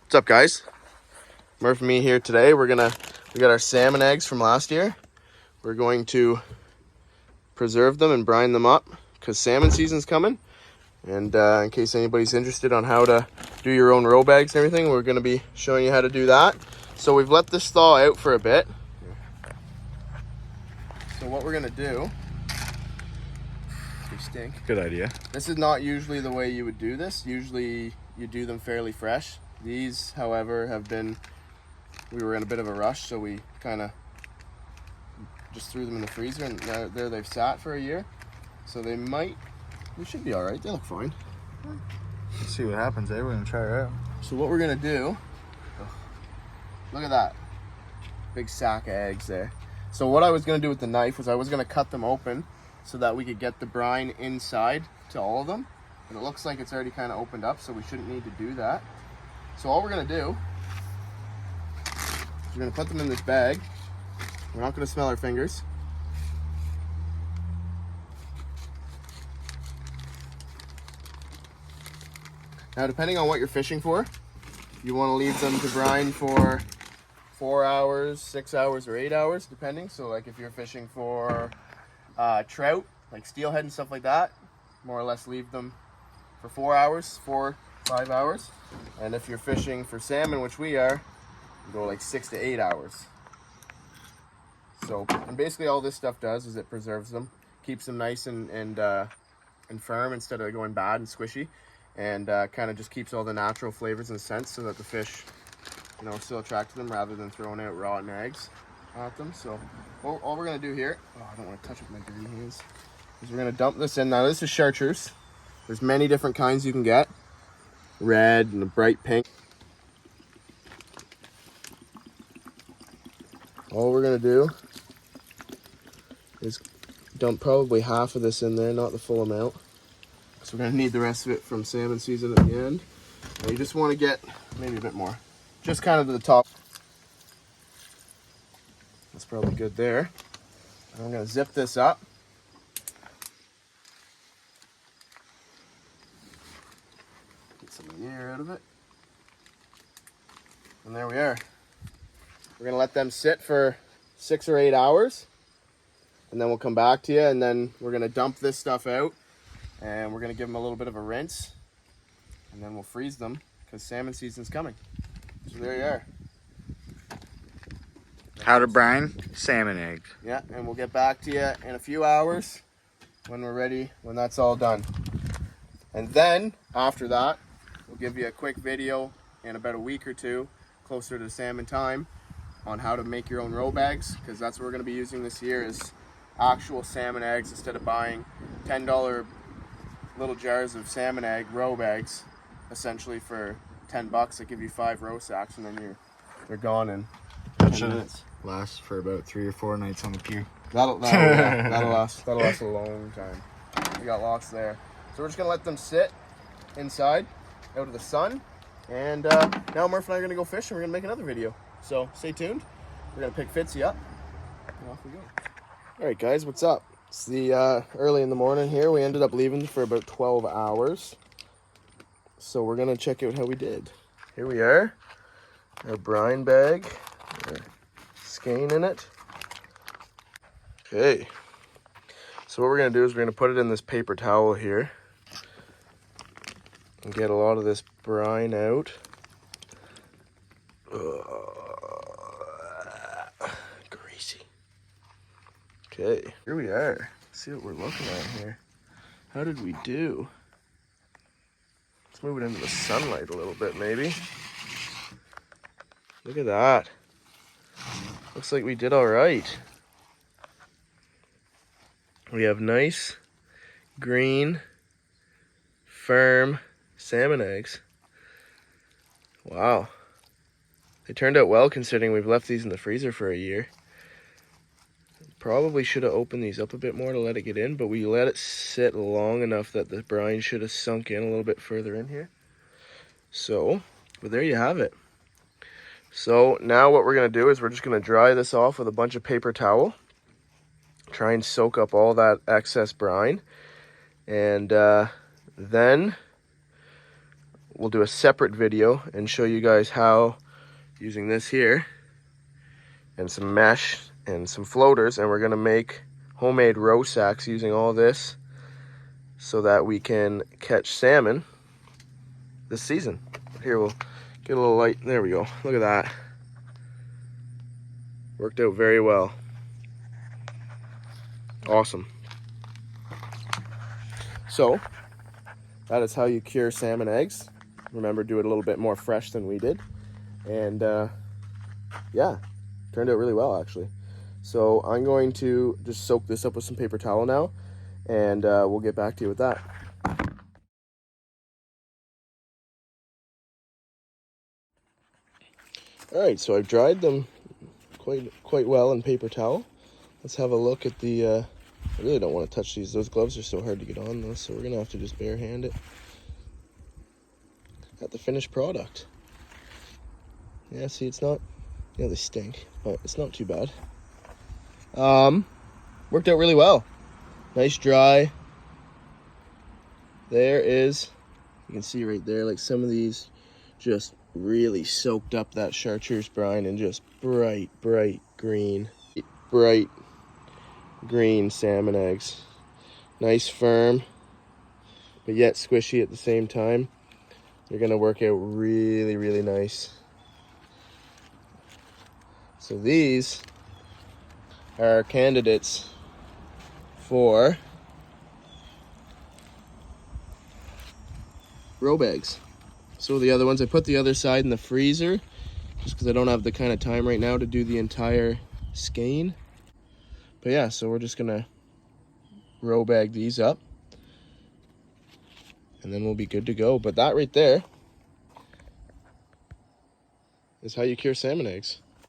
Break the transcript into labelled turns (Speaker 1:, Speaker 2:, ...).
Speaker 1: What's up, guys? Murph and me here today. We got our salmon eggs from last year. We're going to preserve them and brine them up because salmon season's coming. And in case anybody's interested on how to do your own roe bags and everything, we're going to be showing you how to do that. So we've let this thaw out for a bit. So what we're going to do, they stink.
Speaker 2: Good idea.
Speaker 1: This is not usually the way you would do this. Usually you do them fairly fresh. These, however, we were in a bit of a rush, so we kind of just threw them in the freezer, and there they've sat for a year. So they should be all right. They look fine.
Speaker 2: Let's see what happens there. We're gonna try it out.
Speaker 1: So what we're gonna do, look at that big sack of eggs there. So what I was gonna do with the knife was I was gonna cut them open so that we could get the brine inside to all of them. And it looks like it's already kind of opened up, so we shouldn't need to do that. So all we're gonna do is we're gonna put them in this bag. We're not gonna smell our fingers. Now, depending on what you're fishing for, you want to leave them to brine for 4 hours, 6 hours, or 8 hours, depending. So like if you're fishing for trout, like steelhead and stuff like that, more or less leave them for 4 hours, 4-5 hours. And if you're fishing for salmon, which we are, you go like 6 to 8 hours. So, and basically all this stuff does is it preserves them, keeps them nice and firm instead of going bad and squishy. And kind of just keeps all the natural flavors and scents so that the fish, still attract to them rather than throwing out rotten eggs at them. So all we're gonna do here, I don't want to touch it with my dirty hands, is we're gonna dump this in. Now this is chartreuse. There's many different kinds you can get. Red and a bright pink. All we're gonna do is dump probably half of this in there, not the full amount. So we're gonna need the rest of it from salmon season at the end. And you just want to get maybe a bit more, just kind of to the top. That's probably good there. And I'm gonna zip this up. Get some of the air out of it. And there we are. We're gonna let them sit for 6 or 8 hours. And then we'll come back to you, and then we're gonna dump this stuff out. And we're going to give them a little bit of a rinse, and then we'll freeze them because salmon season's coming. So there you are.
Speaker 2: How to brine salmon eggs.
Speaker 1: Yeah, and we'll get back to you in a few hours when we're ready, when that's all done. And then after that, we'll give you a quick video in about a week or two, closer to salmon time, on how to make your own roe bags, because that's what we're going to be using this year is actual salmon eggs instead of buying $10 little jars of salmon egg roe bags, essentially for $10. They give you 5 roe sacks, and then they're gone in 10 minutes.
Speaker 2: Last for about 3 or 4 nights on the pier.
Speaker 1: That'll last a long time. We got lots there. So we're just gonna let them sit inside, out of the sun, and now Murph and I are gonna go fish, and we're gonna make another video. So stay tuned. We're gonna pick Fitzy up, and off we go. All right, guys, what's up? It's the early in the morning here. We ended up leaving for about 12 hours. So we're going to check out how we did. Here we are. Our brine bag. Our skein in it. Okay. So what we're going to do is we're going to put it in this paper towel here. And get a lot of this brine out. Greasy. Okay, here we are. Let's see what we're looking at here. How did we do? Let's move it into the sunlight a little bit, maybe. Look at that. Looks like we did all right. We have nice, green, firm salmon eggs. Wow. They turned out well considering we've left these in the freezer for a year. Probably should have opened these up a bit more to let it get in, but we let it sit long enough that the brine should have sunk in a little bit further in here. So, but there you have it. So now what we're going to do is we're just going to dry this off with a bunch of paper towel. Try and soak up all that excess brine. And then we'll do a separate video and show you guys how, using this here and some mesh and some floaters, and we're gonna make homemade roe sacks using all this so that we can catch salmon this season. Here, we'll get a little light. There we go. Look at that. Worked out very well. Awesome. So, that is how you cure salmon eggs. Remember, do it a little bit more fresh than we did. And yeah, turned out really well actually. So I'm going to just soak this up with some paper towel now, and we'll get back to you with that. All right, so I've dried them quite well in paper towel. Let's have a look at the, I really don't want to touch these. Those gloves are so hard to get on though, so we're gonna have to just bare hand it. At the finished product. Yeah, see, it's not, they stink, but it's not too bad. Worked out really well. Nice dry. There is, you can see right there, like some of these just really soaked up that chartreuse brine and just bright green salmon eggs. Nice firm, but yet squishy at the same time. They're gonna work out really nice. So these are candidates for roe eggs. So the other ones, I put the other side in the freezer just because I don't have the kind of time right now to do the entire skein. But yeah, so we're just gonna roe bag these up and then we'll be good to go. But that right there is how you cure salmon eggs.